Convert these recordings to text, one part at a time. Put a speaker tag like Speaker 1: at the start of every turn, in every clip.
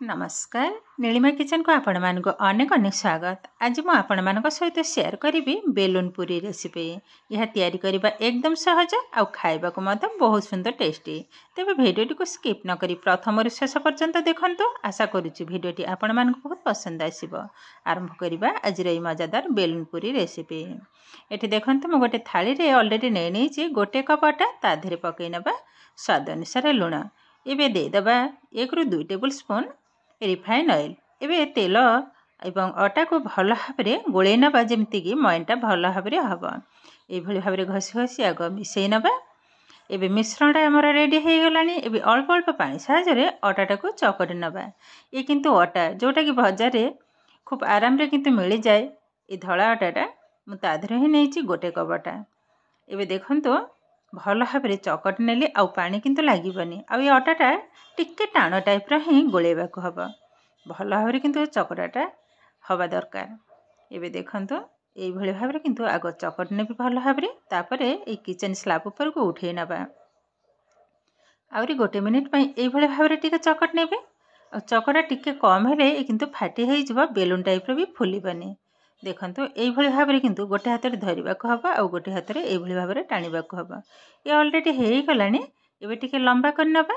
Speaker 1: नमस्कार नीलिमा किचन को आपण मानक अनेक अनेक स्वागत। आज मु आपण मानक सहित शेयर करी बेलून पूरी रेसिपी। यह तैयारी करबा एकदम सहज आउ खाइबा को मत बहुत सुंदर टेस्टी। तेबे वीडियोटी को स्किप न करी प्रथम रु शेष पर्यंत देखंतु। आशा करूची वीडियोटी आपण मानक बहुत पसंद आसीबो। आरंभ करबा आज रे मजादार बेलून पूरी रेसिपी। एठी देखंतु मु गोटे थाली रे ऑलरेडी नै नैची गोटे कप आटा ता धरे पकै नबा स्वाद अनुसार लूण। एबे दे दबा 1 रु 2 टेबल स्पून रिफाइन ऑयल। एबे तेल एवं आटा को भल भाव गोले नबा जमती कि मयनटा भल भाव हम ये भाव घसी घसी आग मिसई नबा। एबे मिश्रण आमर रेडी हो गलानी। एबे अल्प अल्प पानी साहाय्य अटाटा को चकटी नबा। ये किंतु अटा जोटा कि बाजार खूब आराम रे किंतु मिल जाए ये धला अटाटा मुझे ही नहीं गोटे कप अटा। एबे देखंतु भल भाव चकटी नेली आउ पानी किंतु लागबनी। आ ये अटाटा टिके टाण टाइप रो गोलेबा को हबो। भल भाव किंतु चकटाटा हवा दरकार। एबे देखंतु एई भली भाव किंतु आग चकटी नेबी भल भाव तापरे ए किचन स्लैब ऊपर को उठे नबा। आउरी गोटे मिनिट पई एई भली भाव टिके चकट नेबे। आ चकटा टिके कम हेले किंतु फाटी हे जिवो बेलून टाइप रो भी फुलिबनी। देखंतु एई भली भाव किंतु गोटे हाथ रे धरिबा को हबो आ गोटे हाथ रे एई भली भाव टाणीबा को हबो। ये ऑलरेडी हे गलानी। एबे टिके लंबा कर नबा।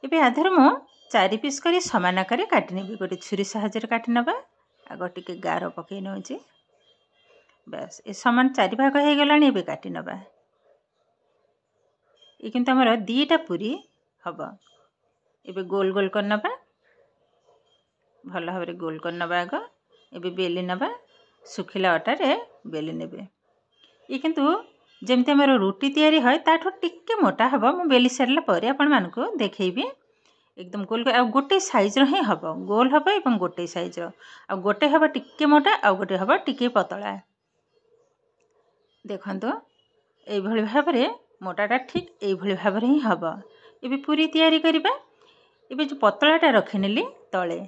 Speaker 1: एबे आधर मु 4 पीस करी समान आकार काटि नेबी। गोटे छुरी साहाय्य काटि नबा। आग टिके गार पकई नउची। बस ए समान 4 भाग हे गलानी। एबे काटि नबा। ए किंतु हमर दीटा पूरी हबो। एबे गोल गोल कर नबा। भल भाव गोल कर नबा। आग एबे बेली नबा। सुखिला आटा रे बेली नेबे। ये किंतु जेमती हमर रोटी तैयारी है ताठो टिके मोटा हबो। मु बेली सरला परे आपण मानको देखैबी। एकदम गोल आ गोटे साइज रो ही हबो। गोल हबो एवं गोटे साइज रो। आ गोटे हबो टिके मोटा आ गोटे हबो टिके पतला। देखंतु एई भली भाबरे मोटाटा ठीक एई भली भाबरे ही हबो। एबे पूरी तैयारी करिबा। एबे जो पतलाटा रखिनेली तळे।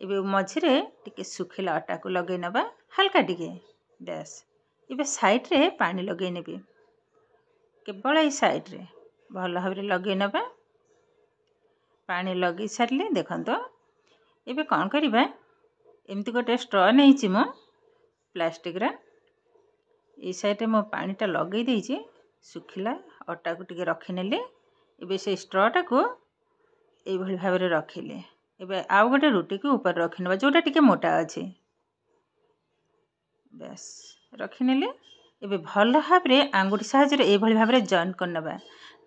Speaker 1: एबे मझिरे टिके सुखिला आटा को लगे नबा हल्का टिके। बस एबे साइड रे पानी लगे नेबी। केवल ए साइड रे भल भाबरे लगे नबा। पानी लगे सारले देखंतो। एबे कौन करिबा एमती गोटे स्ट्रॉ नहींची मो प्लास्टिक रा। ए साइड रे मो पानीटा लगे देइची। सुखिला आटा को टिके रखिनेले। एबे से स्ट्रॉटा को ए भली भाबरे रखिले। एबे आउ गोटे रोटी को ऊपर रखिनबा जोटा टिके मोटा अछि। बस रखिनेले। एबे भल भाबरे आंगुठी साहाय्य ए भली भाबरे जॉइन करनबा।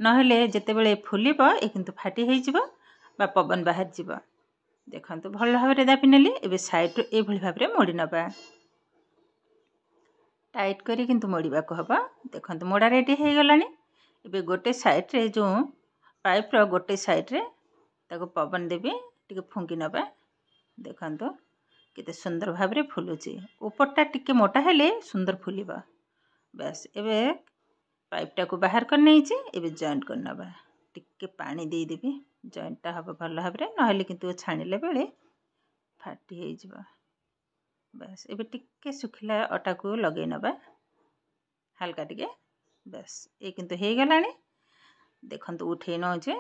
Speaker 1: नहेले जेते बेले फुलिबो ए किंतु फाटी हे जिवो बा पवन बाहर जिवो। देखंतु भल भाबरे दापि नेली। एबे साइड रो ए भली भाबरे मोड़ी नबा। टाइट करी किंतु मोड़ीबा को हबो। देखंतु मोड़ा रेडी हे गलानी। एबे गोटे साइड रे जो पाइप रो गोटे साइड रे ताको पवन देबी टिके फुंकी नबा। देखंतु केते सुंदर भाबरे फुलुची। ऊपरटा टिके मोटा हेले सुंदर फुलिबा। बस एबे पाइपटा को बाहर कर नैची। एबे जॉइंट कर नबा। टिके पानी दे देबी जॉइंटटा हबो भल भाबरे। नहेले किंतु छाणिले बेले फाटी हे जिवो। बस एबे टिके सुखिला आटा को लगे नबा हल्का टिके। बस ए किंतु हे गलानी। देखंतु उठे नउचे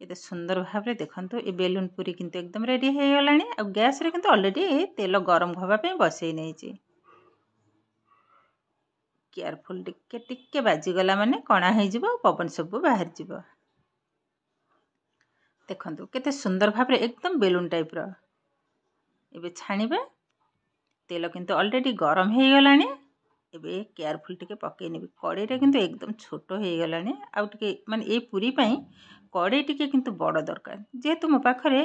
Speaker 1: केते सुंदर भाव रे देखंतु ए बेलून पूरी किंतु एकदम रेडी हे गलानी। आ गैस रे किंतु ऑलरेडी तेल गरम होबा पे बसई नैची। केयरफुल टिके टिके बाजी गला माने कणा हे जिवो पवन सब बाहर जिवो। देखंतु केते सुंदर भाव रे एकदम बेलून टाइप रो। एबे छाणीबा। तेल किंतु ऑलरेडी गरम हे गलानी। एबे केयरफुल टिके पके नेबी। कड़े रे किंतु एकदम छोटो हे गलानी। आ टिके माने ए पूरी पई कड़े टिके किंतु बड़ दरकार। जेहेतु मो पाखरे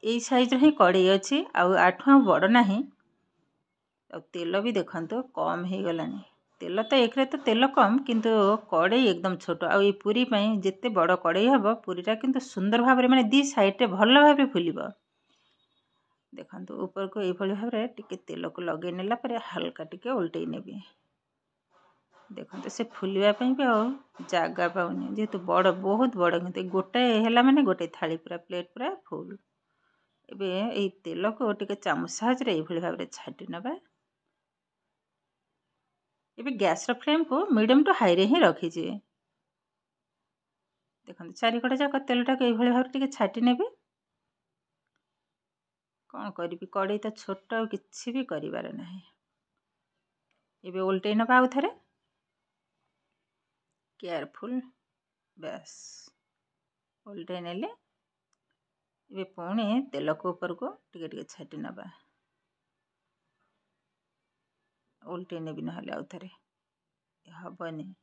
Speaker 1: ए साइज ही कड़े अछि आ आठुआ बड़ नाही। आ तेल भी देखंतु कम हे गलानी। तेल तो एकरे तो तेल कम किंतु कड़े एकदम छोटो। आ ए पूरी पई जेते बड़ कड़े हबो पूरीटा किंतु सुंदर भाव रे माने दी साइड रे भल भाव रे फुलिबो। देखंतु ऊपर को ए भली भाव रे टिके तेल को लगे नेला परे हल्का टिके उल्टै नेबी। देखंतु से फुलिबा पई भी जागा पाउनी। जेहेतु बड़ बहुत बड़ किंतु गोटे हेला माने गोटे थाली पूरा प्लेट पूरा फुल। एबे ए तेल को टिके चामच साहाय्य रे ए भली भाव रे छाटी नबा। एबे गैस रो फ्लेम को मीडियम टू हाई रे ही रखी छी। देखंतु चारि कड़ा जाक तेलटा को ए भली भाव टिके छाटी नेबी। कौन करी कड़े तो छोट आ किसी भी करिबार नहीं। एबे उल्टे नबा आउ थरे केयरफुल बस उल्टे नेले ये पुणी तेल को ऊपर को टिके टिके छाटी नबा उल्टे नेबी ना आउ थे हेनी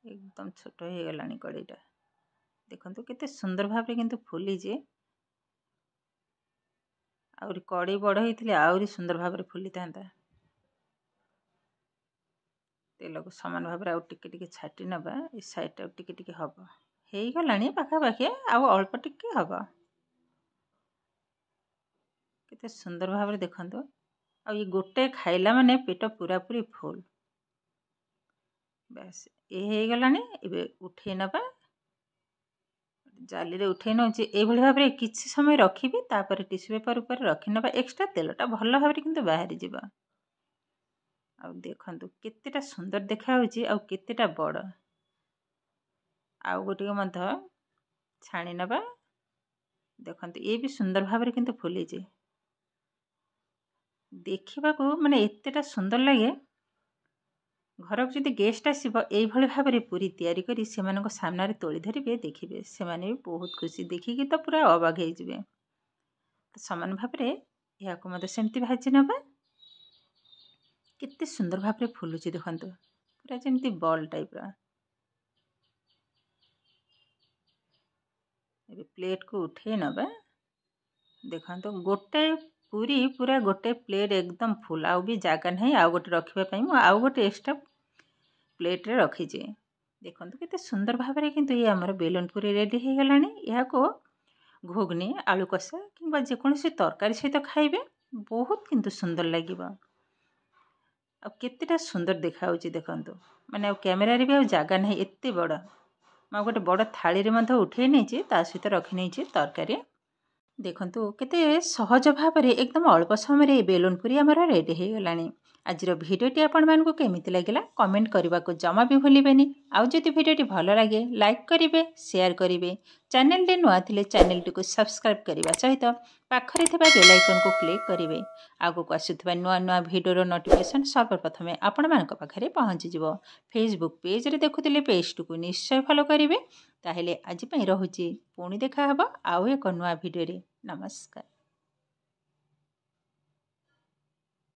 Speaker 1: एकदम छोट हो गलानी कड़ईटा देखो केते सुंदर भाव किंतु फुली जे आउरी कड़ई बड़ होते आउरी सुंदर भाव फुली था। तेल को सामान भाव आउ टिके टिके छाटी नबा ए साइड टिके टिके हम हो गलानी पाखापाखि आउ अल्प टिके हम केते सुंदर भाव देखो आ ये गोटे खाइला माने पेट पूरा पूरी फुल बस ये गलानी एबे उठे नबा जाली रे उठे नौ भाव में किसी समय रखी तापर टिश्यू पेपर ऊपर रखी नबा एक्स्ट्रा तेलटा भल भाव किंतु बाहरी जीवा आ देखंतु केतेटा सुंदर देखा होची आ केतेटा बड़ आउ गोटे मध छाणी नबा देखंतु ये भी सुंदर भाव में किंतु फुली जे देखा माने एतेटा सुंदर लगे घर को जदि गेस्ट आसो ये भाव में पूरी तैयारी करी से सामने तोली धरिए देखिए से भी बहुत खुशी देखिकी तो पूरा अबाग हो सामान भाव में या सेमती भाजी नबा केते सुंदर भाव में फुलुची देखंतु पूरा जमती बॉल टाइप प्लेट को उठे नबा देखंतु गोटे पूरी पूरा गोटे प्लेट एकदम फुल आउ भी जगह नहीं आउ गोटे रखापी आउ गोटे एक्स्ट्रा प्लेट रे रखीजे देखो केते सुंदर भाव में किंतु ये आमर बेलन पूरी रेडी हो गलानी या घुगनी आलू कषा कि जेकोसी तरकारी सहित खाइबे बहुत किंतु सुंदर लगे आ केतेटा सुंदर देखा देखंतु माने कैमेरा रे भी आ जगह नहीं एते बड़ मैं गोटे बड़ थाली रे मध्य उठे नहीं ता सहित रखी नहीं तरकारी देखंतु केते सहज भाव में एकदम अल्प समय बेलून पूरी आमर रेडी हो गलानी। आज भिडियोटी आपण मानकु केमिति लागिला कमेंट करने को जमा भी भूलिबेनी। आउ जदि भिडियोटी भल लगे लाइक करिवे शेयर करिवे चैनल रे नुआ थिले चैनल टी को सब्सक्राइब करने सहित पाखरे थिबा बेल आइकन को क्लिक करिवे आगु को आसुथिबा नुआ नुआ भिडियोर नोटिफिकेशन सर्वप्रथमे आपण मानक पाखरे पहुंची जिवो। फेसबुक पेज रे देखुथिले पेज को निश्चय फॉलो करिवे। ताहेले आज पई रहुची पुणी देखा हबो आउ एक नुआ भिडियो रे। नमस्कार।